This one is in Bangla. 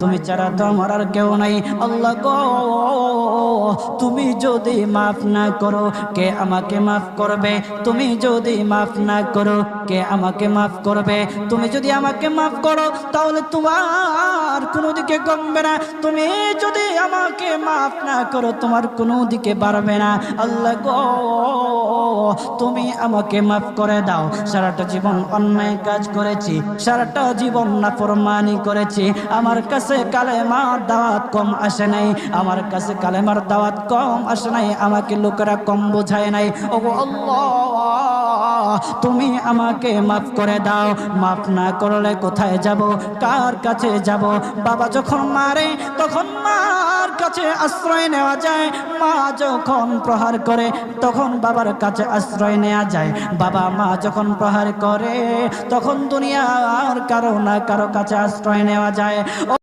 তুমি ছাড়া তো আমার আর কেউ নাই। আল্লাহ গো, তুমি যদি মাফ না করো কে আমাকে মাফ করবে? তুমি যদি মাফ না করো কে আমাকে মাফ করবে? তুমি যদি আমাকে মাফ করো তাহলে তোমার কোনো দিকে কমবে না, তুমি যদি আমাকে মাফ না করো তোমার কোনো দিকে বাড়বে না। আল্লাহ গো, তুমি আমাকে মাফ করে দাও। সারাটা জীবন অন্যায় কাজ করেছি, সারাটা জীবন নাফরমানি করেছি, আমার কাছে কালেমার দাওয়াত কম আসে নাই, আমার কাছে কালেমার দাওয়াত কম আসে নাই, আমাকে লোকেরা কম বোঝায় নাই। ওগো আল্লাহ, তুমি আমাকে মাফ করে দাও। মাফ না করলে কোথায় যাব, কার কাছে যাব? বাবা যখন মারে তখন মার কাছে আশ্রয় নেওয়া যায়, মা যখন প্রহার করে তখন বাবার কাছে আশ্রয় নেওয়া যায়, বাবা মা যখন প্রহার করে তখন দুনিয়ার কারো না কারো কাছে আশ্রয় নেওয়া যায়।